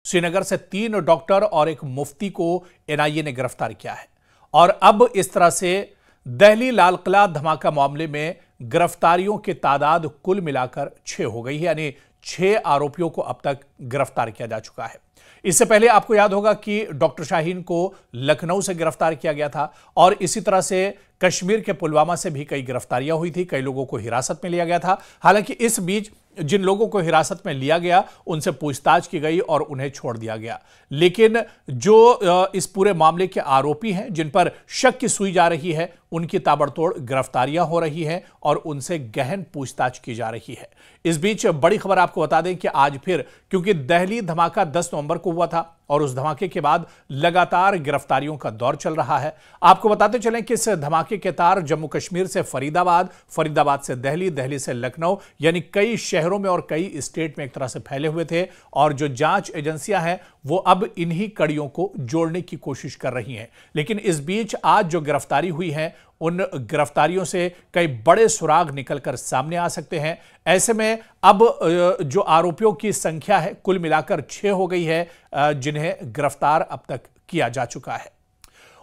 श्रीनगर से 3 डॉक्टर और एक मुफ्ती को एनआईए ने गिरफ्तार किया है। और अब इस तरह से दिल्ली लाल किला धमाका मामले में गिरफ्तारियों की तादाद कुल मिलाकर 6 हो गई है, यानी 6 आरोपियों को अब तक गिरफ्तार किया जा चुका है। इससे पहले आपको याद होगा कि डॉक्टर शाहीन को लखनऊ से गिरफ्तार किया गया था और इसी तरह से कश्मीर के पुलवामा से भी कई गिरफ्तारियां हुई थी, कई लोगों को हिरासत में लिया गया था। हालांकि इस बीच जिन लोगों को हिरासत में लिया गया उनसे पूछताछ की गई और उन्हें छोड़ दिया गया, लेकिन जो इस पूरे मामले के आरोपी हैं, जिन पर शक की सुई जा रही है, उनकी ताबड़तोड़ गिरफ्तारियां हो रही हैं और उनसे गहन पूछताछ की जा रही है। इस बीच बड़ी खबर आपको बता दें कि आज फिर, क्योंकि दिल्ली धमाका 10 नवंबर को हुआ था और उस धमाके के बाद लगातार गिरफ्तारियों का दौर चल रहा है। आपको बताते चलें कि इस धमाके के तार जम्मू कश्मीर से फरीदाबाद, फरीदाबाद से दिल्ली, दिल्ली से लखनऊ, यानी कई शहरों में और कई स्टेट में एक तरह से फैले हुए थे और जो जांच एजेंसियां हैं वो अब इन्हीं कड़ियों को जोड़ने की कोशिश कर रही हैं। लेकिन इस बीच आज जो गिरफ्तारी हुई है, उन गिरफ्तारियों से कई बड़े सुराग निकलकर सामने आ सकते हैं। ऐसे में अब जो आरोपियों की संख्या है कुल मिलाकर 6 हो गई है, जिन्हें गिरफ्तार अब तक किया जा चुका है।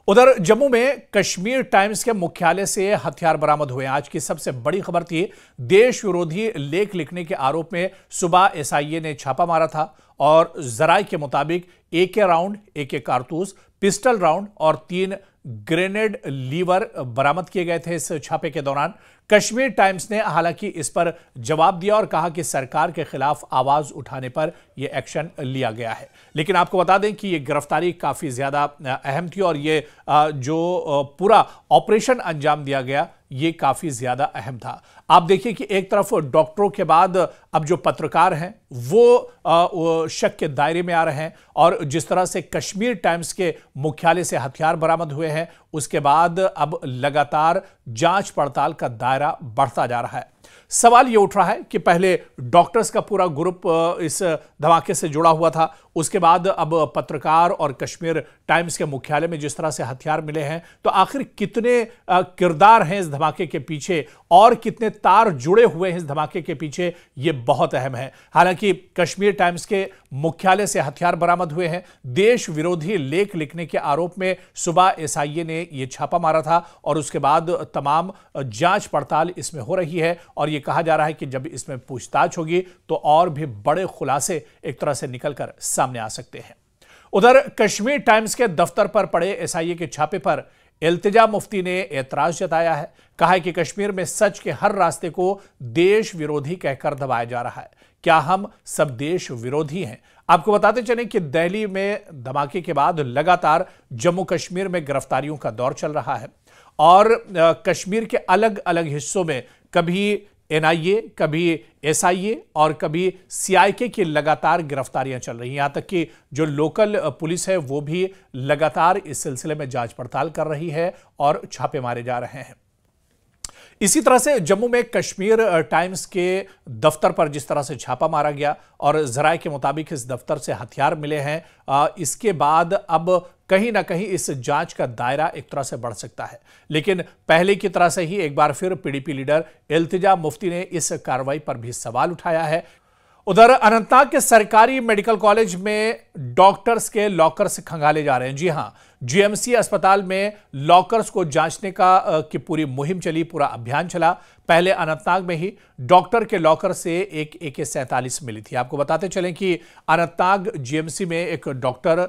उधर जम्मू में कश्मीर टाइम्स के मुख्यालय से हथियार बरामद हुए। आज की सबसे बड़ी खबर थी, देश विरोधी लेख लिखने के आरोप में सुबह एसआईए ने छापा मारा था और जराये के मुताबिक AK राउंड, AK कारतूस, पिस्टल राउंड और 3 ग्रेनेड लीवर बरामद किए गए थे इस छापे के दौरान। कश्मीर टाइम्स ने हालांकि इस पर जवाब दिया और कहा कि सरकार के खिलाफ आवाज उठाने पर यह एक्शन लिया गया है। लेकिन आपको बता दें कि यह गिरफ्तारी काफी ज्यादा अहम थी और ये जो पूरा ऑपरेशन अंजाम दिया गया ये काफी ज्यादा अहम था। आप देखिए कि एक तरफ डॉक्टरों के बाद अब जो पत्रकार हैं वो शक के दायरे में आ रहे हैं और जिस तरह से कश्मीर टाइम्स के मुख्यालय से हथियार बरामद हुए हैं, उसके बाद अब लगातार जांच पड़ताल का दायरा बढ़ता जा रहा है। सवाल यह उठ रहा है कि पहले डॉक्टर्स का पूरा ग्रुप इस धमाके से जुड़ा हुआ था, उसके बाद अब पत्रकार और कश्मीर टाइम्स के मुख्यालय में जिस तरह से हथियार मिले हैं, तो आखिर कितने किरदार हैं इस धमाके के पीछे और कितने तार जुड़े हुए हैं इस धमाके के पीछे, यह बहुत अहम है। हालांकि कश्मीर टाइम्स के मुख्यालय से हथियार बरामद हुए हैं। देश विरोधी लेख लिखने के आरोप में सुबह एसआईए ने यह छापा मारा था और उसके बाद तमाम जांच पड़ताल इसमें हो रही है और यह कहा जा रहा है कि जब इसमें पूछताछ होगी तो और भी बड़े खुलासे एक तरह से निकलकर सामने आ सकते हैं। उधर कश्मीर टाइम्स के दफ्तर पर पड़े एसआईए के छापे पर इल्तिजा मुफ्ती ने एतराज जताया है। कहा है कि कश्मीर में सच के हर रास्ते को देश विरोधी कहकर दबाया जा रहा है। क्या हम सब देश विरोधी हैं? आपको बताते चलें कि दिल्ली में धमाके के बाद लगातार जम्मू कश्मीर में गिरफ्तारियों का दौर चल रहा है और कश्मीर के अलग अलग हिस्सों में कभी एनआईए, कभी एसआईए और कभी सीआईके की लगातार गिरफ्तारियां चल रही हैं। यहां तक कि जो लोकल पुलिस है वो भी लगातार इस सिलसिले में जांच पड़ताल कर रही है और छापे मारे जा रहे हैं। इसी तरह से जम्मू में कश्मीर टाइम्स के दफ्तर पर जिस तरह से छापा मारा गया और जराये के मुताबिक इस दफ्तर से हथियार मिले हैं, इसके बाद अब कहीं ना कहीं इस जांच का दायरा एक तरह से बढ़ सकता है। लेकिन पहले की तरह से ही एक बार फिर पीडीपी लीडर इल्तिजा मुफ्ती ने इस कार्रवाई पर भी सवाल उठाया है। उधर अनंतनाग के सरकारी मेडिकल कॉलेज में डॉक्टर्स के लॉकर्स खंगाले जा रहे हैं। जी हां, जीएमसी अस्पताल में लॉकर्स को जांचने की पूरी मुहिम चली, पूरा अभियान चला। पहले अनंतनाग में ही डॉक्टर के लॉकर से एक AK-47 मिली थी। आपको बताते चलें कि अनंतनाग जीएमसी में एक डॉक्टर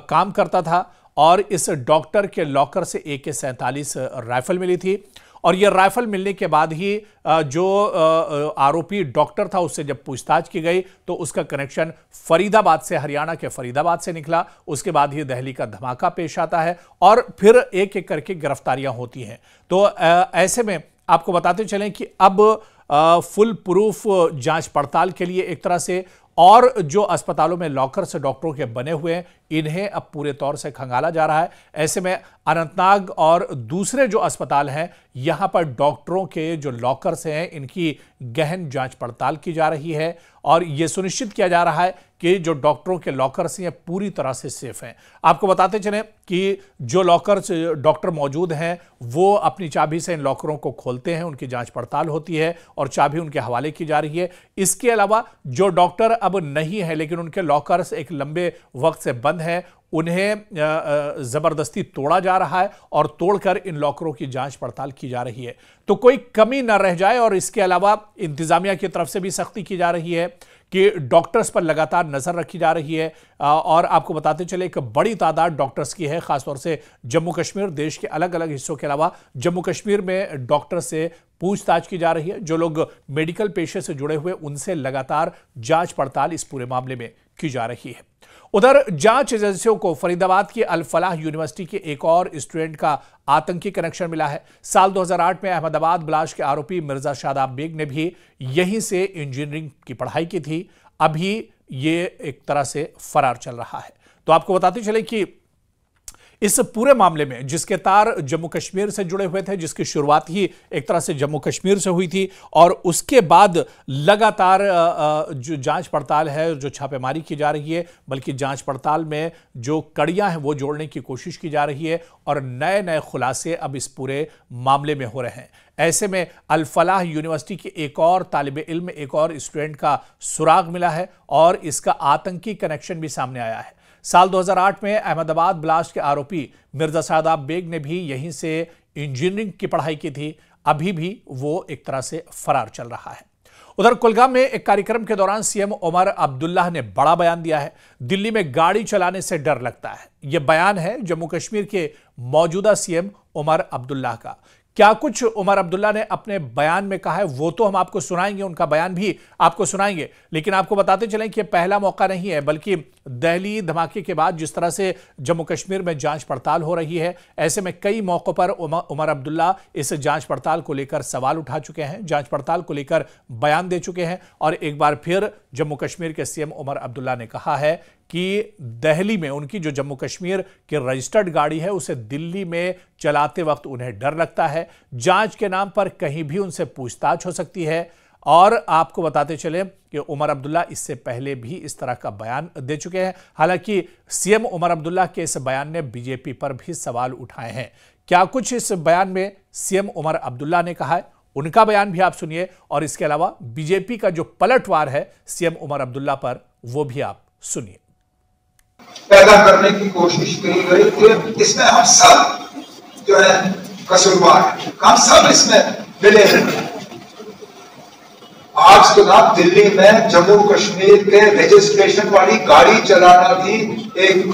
काम करता था और इस डॉक्टर के लॉकर से AK-47 राइफल मिली थी और यह राइफल मिलने के बाद ही जो आरोपी डॉक्टर था उससे जब पूछताछ की गई तो उसका कनेक्शन फरीदाबाद से, हरियाणा के फरीदाबाद से निकला। उसके बाद ही दिल्ली का धमाका पेश आता है और फिर एक एक करके गिरफ्तारियां होती हैं। तो ऐसे में आपको बताते चलें कि अब फुल प्रूफ जांच पड़ताल के लिए एक तरह से और जो अस्पतालों में लॉकर से डॉक्टरों के बने हुए हैं इन्हें अब पूरे तौर से खंगाला जा रहा है। ऐसे में अनंतनाग और दूसरे जो अस्पताल हैं यहां पर डॉक्टरों के जो लॉकर्स हैं इनकी गहन जांच पड़ताल की जा रही है और यह सुनिश्चित किया जा रहा है कि जो डॉक्टरों के लॉकर्स हैं पूरी तरह से सेफ हैं। आपको बताते चलें कि जो लॉकर्स डॉक्टर मौजूद हैं वो अपनी चाबी से इन लॉकरों को खोलते हैं, उनकी जांच पड़ताल होती है और चाबी उनके हवाले की जा रही है। इसके अलावा जो डॉक्टर अब नहीं है लेकिन उनके लॉकर्स एक लंबे वक्त से बंद हैं, उन्हें जबरदस्ती तोड़ा जा रहा है और तोड़कर इन लॉकरों की जांच पड़ताल की जा रही है तो कोई कमी न रह जाए। और इसके अलावा इंतजामिया की तरफ से भी सख्ती की जा रही है कि डॉक्टर्स पर लगातार नजर रखी जा रही है। और आपको बताते चले एक बड़ी तादाद डॉक्टर्स की है, खासतौर से जम्मू कश्मीर, देश के अलग अलग हिस्सों के अलावा जम्मू कश्मीर में डॉक्टर से पूछताछ की जा रही है। जो लोग मेडिकल पेशे से जुड़े हुए उनसे लगातार जांच पड़ताल इस पूरे मामले में की जा रही है। उधर जांच एजेंसियों को फरीदाबाद की अल फलाह यूनिवर्सिटी के एक और स्टूडेंट का आतंकी कनेक्शन मिला है। साल 2008 में अहमदाबाद ब्लास्ट के आरोपी मिर्जा शादाब बेग ने भी यहीं से इंजीनियरिंग की पढ़ाई की थी। अभी ये एक तरह से फरार चल रहा है। तो आपको बताते चले कि इस पूरे मामले में जिसके तार जम्मू कश्मीर से जुड़े हुए थे, जिसकी शुरुआत ही एक तरह से जम्मू कश्मीर से हुई थी और उसके बाद लगातार जो जांच पड़ताल है, जो छापेमारी की जा रही है, बल्कि जांच पड़ताल में जो कड़ियां हैं वो जोड़ने की कोशिश की जा रही है और नए नए खुलासे अब इस पूरे मामले में हो रहे हैं। ऐसे में अल फलाह यूनिवर्सिटी के एक और तालिब इल्म, एक और स्टूडेंट का सुराग मिला है और इसका आतंकी कनेक्शन भी सामने आया है। साल 2008 में अहमदाबाद ब्लास्ट के आरोपी मिर्जा शादाब बेग ने भी यहीं से इंजीनियरिंग की पढ़ाई की थी। अभी भी वो एक तरह से फरार चल रहा है। उधर कुलगाम में एक कार्यक्रम के दौरान सीएम उमर अब्दुल्ला ने बड़ा बयान दिया है। दिल्ली में गाड़ी चलाने से डर लगता है, यह बयान है जम्मू कश्मीर के मौजूदा सीएम उमर अब्दुल्ला का। क्या कुछ उमर अब्दुल्ला ने अपने बयान में कहा है वो तो हम आपको सुनाएंगे, उनका बयान भी आपको सुनाएंगे, लेकिन आपको बताते चलें कि पहला मौका नहीं है, बल्कि दिल्ली धमाके के बाद जिस तरह से जम्मू कश्मीर में जांच पड़ताल हो रही है, ऐसे में कई मौकों पर उमर अब्दुल्ला इस जांच पड़ताल को लेकर सवाल उठा चुके हैं, जांच पड़ताल को लेकर बयान दे चुके हैं। और एक बार फिर जम्मू कश्मीर के सीएम उमर अब्दुल्ला ने कहा है कि दिल्ली में उनकी जो जम्मू कश्मीर की रजिस्टर्ड गाड़ी है उसे दिल्ली में चलाते वक्त उन्हें डर लगता है। जांच के नाम पर कहीं भी उनसे पूछताछ हो सकती है। और आपको बताते चले कि उमर अब्दुल्ला इससे पहले भी इस तरह का बयान दे चुके हैं। हालांकि सीएम उमर अब्दुल्ला के इस बयान ने बीजेपी पर भी सवाल उठाए हैं। क्या कुछ इस बयान में सीएम उमर अब्दुल्ला ने कहा है, उनका बयान भी आप सुनिए और इसके अलावा बीजेपी का जो पलटवार है सीएम उमर अब्दुल्ला पर वो भी आप सुनिए। पैदा करने की कोशिश की गई कि इसमें हम सब जो है कसूरवार हैं, हम सब इसमें मिले हैं। आज तो ना दिल्ली में जम्मू कश्मीर के रजिस्ट्रेशन वाली गाड़ी चलाना भी एक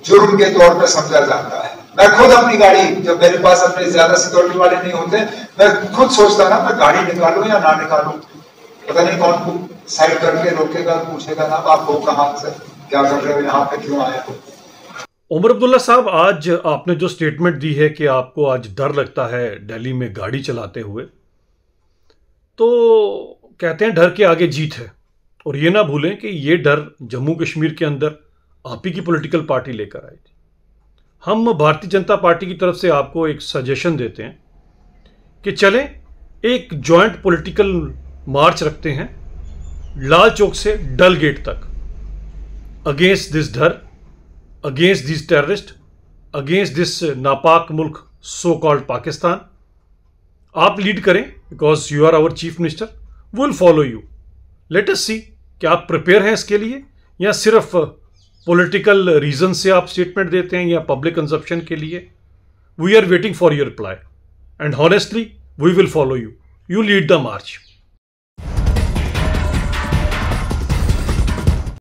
जुर्म के तौर पर समझा जाता है। मैं खुद अपनी गाड़ी, जब मेरे पास अपने ज्यादा सिक्योरिटी वाले नहीं होते, मैं खुद सोचता ना मैं गाड़ी निकालूं या ना निकालूं, पता नहीं कौन को साइड करके रोकेगा, पूछेगा ना आप हो कहां से, क्या कर रहे हो, यहाँ पे क्यों आए हो। उमर अब्दुल्ला साहब, आज आपने जो स्टेटमेंट दी है कि आपको आज डर लगता है दिल्ली में गाड़ी चलाते हुए, तो कहते हैं डर के आगे जीत है। और ये ना भूलें कि ये डर जम्मू कश्मीर के अंदर आप ही की पॉलिटिकल पार्टी लेकर आई थी। हम भारतीय जनता पार्टी की तरफ से आपको एक सजेशन देते हैं कि चलें एक जॉइंट पॉलिटिकल मार्च रखते हैं लाल चौक से डल गेट तक, अगेंस्ट दिस डर, against this terrorist, against this नापाक मुल्क सो कॉल्ड पाकिस्तान। आप लीड करें because you are our chief minister, we will follow you. Let us see कि आप प्रिपेयर हैं इसके लिए या सिर्फ पॉलिटिकल रीजन से आप स्टेटमेंट देते हैं या पब्लिक कंजप्शन के लिए। We are waiting for your reply and honestly we will follow you. You lead the March.